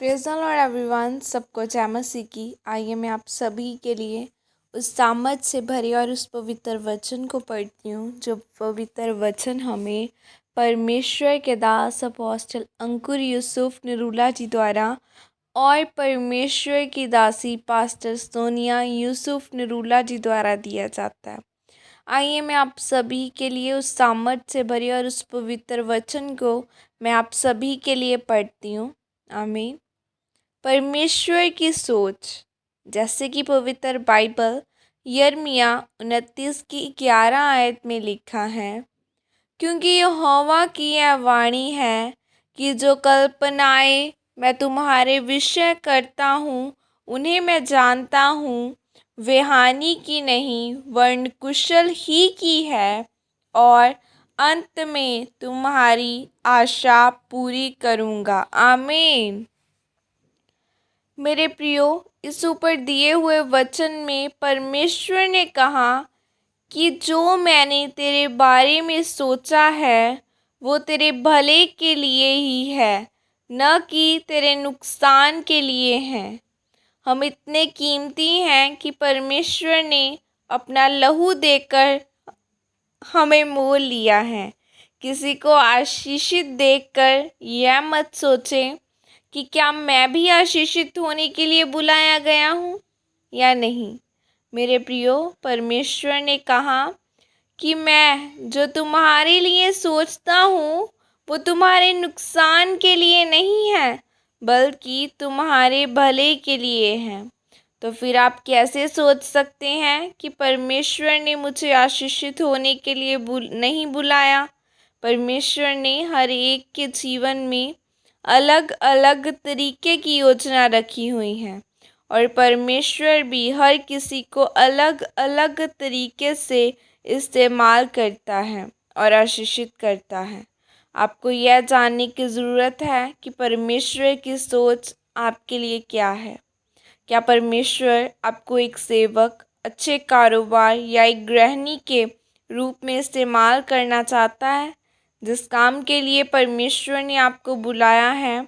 Praise the Lord everyone. सबको जय मसीह की। आइए मैं आप सभी के लिए उस सामर्थ से भरे और उस पवित्र वचन को पढ़ती हूँ जो पवित्र वचन हमें परमेश्वर के दास अपोस्टल अंकुर यूसुफ निरूला जी द्वारा और परमेश्वर की दासी पास्टर सोनिया यूसुफ निरूला जी द्वारा दिया जाता है। आइए मैं आप सभी के लिए उस सामर्थ से भरे और उस पवित्र वचन को मैं आप सभी के लिए पढ़ती हूँ। आमीन। परमेश्वर की सोच, जैसे कि पवित्र बाइबल यिर्मयाह 29 की 11 आयत में लिखा है, क्योंकि यहोवा की यह वाणी है कि जो कल्पनाएं मैं तुम्हारे विषय करता हूँ उन्हें मैं जानता हूँ, वे हानि की नहीं वरन कुशल ही की है, और अंत में तुम्हारी आशा पूरी करूँगा। आमीन। मेरे प्रियो, इस ऊपर दिए हुए वचन में परमेश्वर ने कहा कि जो मैंने तेरे बारे में सोचा है वो तेरे भले के लिए ही है, न कि तेरे नुकसान के लिए है। हम इतने कीमती हैं कि परमेश्वर ने अपना लहू देकर हमें मोल लिया है। किसी को आशीषित देखकर यह मत सोचें कि क्या मैं भी आशीषित होने के लिए बुलाया गया हूँ या नहीं। मेरे प्रियो, परमेश्वर ने कहा कि मैं जो तुम्हारे लिए सोचता हूँ वो तुम्हारे नुकसान के लिए नहीं है बल्कि तुम्हारे भले के लिए है। तो फिर आप कैसे सोच सकते हैं कि परमेश्वर ने मुझे आशीषित होने के लिए नहीं बुलाया। परमेश्वर ने हर एक के जीवन में अलग अलग तरीके की योजना रखी हुई है और परमेश्वर भी हर किसी को अलग अलग तरीके से इस्तेमाल करता है और आशीषित करता है। आपको यह जानने की ज़रूरत है कि परमेश्वर की सोच आपके लिए क्या है। क्या परमेश्वर आपको एक सेवक, अच्छे कारोबार या एक गृहिणी के रूप में इस्तेमाल करना चाहता है? जिस काम के लिए परमेश्वर ने आपको बुलाया है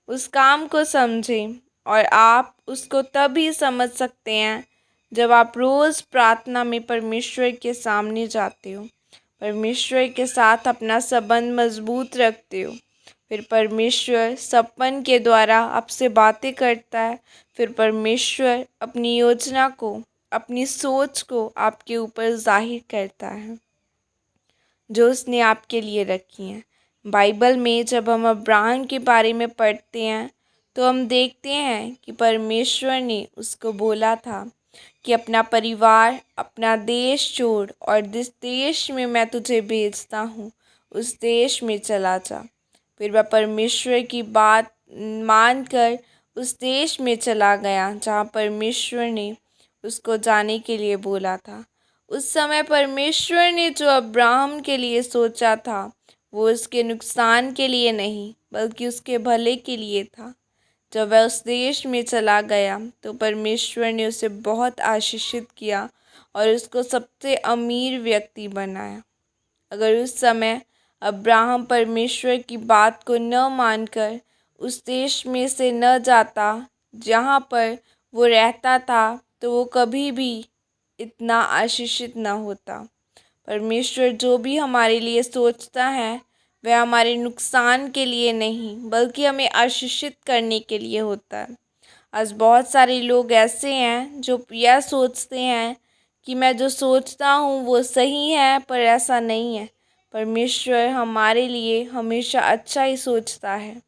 उस काम को समझें, और आप उसको तभी समझ सकते हैं जब आप रोज़ प्रार्थना में परमेश्वर के सामने जाते हो, परमेश्वर के साथ अपना संबंध मजबूत रखते हो। फिर परमेश्वर सपन के द्वारा आपसे बातें करता है। फिर परमेश्वर अपनी योजना को, अपनी सोच को आपके ऊपर जाहिर करता है जो उसने आपके लिए रखी हैं। बाइबल में जब हम अब्राहम के बारे में पढ़ते हैं तो हम देखते हैं कि परमेश्वर ने उसको बोला था कि अपना परिवार, अपना देश छोड़ और जिस देश में मैं तुझे भेजता हूँ उस देश में चला जा। फिर वह परमेश्वर की बात मानकर उस देश में चला गया जहाँ परमेश्वर ने उसको जाने के लिए बोला था। उस समय परमेश्वर ने जो अब्राहम के लिए सोचा था वो उसके नुकसान के लिए नहीं बल्कि उसके भले के लिए था। जब वह उस देश में चला गया तो परमेश्वर ने उसे बहुत आशीषित किया और उसको सबसे अमीर व्यक्ति बनाया। अगर उस समय अब्राहम परमेश्वर की बात को न मानकर उस देश में से न जाता जहाँ पर वो रहता था तो वो कभी भी इतना आशीषित न होता। परमेश्वर जो भी हमारे लिए सोचता है वह हमारे नुकसान के लिए नहीं बल्कि हमें आशीषित करने के लिए होता है। आज बहुत सारे लोग ऐसे हैं जो यह सोचते हैं कि मैं जो सोचता हूँ वो सही है, पर ऐसा नहीं है। परमेश्वर हमारे लिए हमेशा अच्छा ही सोचता है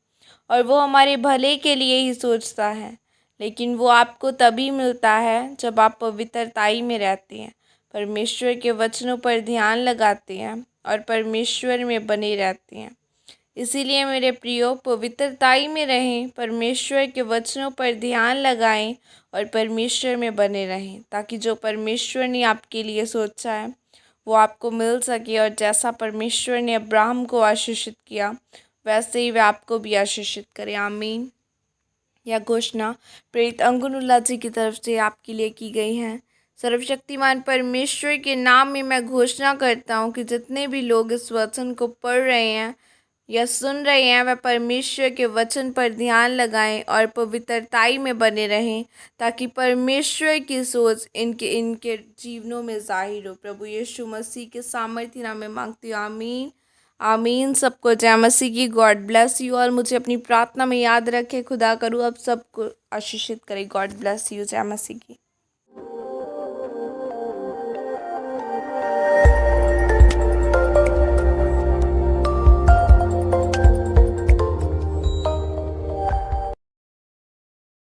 और वो हमारे भले के लिए ही सोचता है, लेकिन वो आपको तभी मिलता है जब आप पवित्रताई में रहते हैं, परमेश्वर के वचनों पर ध्यान लगाते हैं और परमेश्वर में बने रहते हैं। इसीलिए मेरे प्रियो, पवित्रताई में रहें, परमेश्वर के वचनों पर ध्यान लगाएं और परमेश्वर में बने रहें, ताकि जो परमेश्वर ने आपके लिए सोचा है वो आपको मिल सके। और जैसा परमेश्वर ने अब्राहम को आशीषित किया वैसे ही वह आपको भी आशीषित करे। आमीन। यह घोषणा प्रेरित अंकुनुल्लाह जी की तरफ से आपके लिए की गई है। सर्वशक्तिमान परमेश्वर के नाम में मैं घोषणा करता हूँ कि जितने भी लोग इस वचन को पढ़ रहे हैं या सुन रहे हैं वह परमेश्वर के वचन पर ध्यान लगाएं और पवित्रताई में बने रहें, ताकि परमेश्वर की सोच इनके इनके जीवनों में जाहिर हो। प्रभु यीशु मसीह के सामर्थ्य नाम में मांगती हूँ, आमीन आमीन। सबको जय मसीह की। God bless you. और मुझे अपनी प्रार्थना में याद रखे। खुदा करूँ अब सबको आशीषित करे। God bless you. जय मसीह की।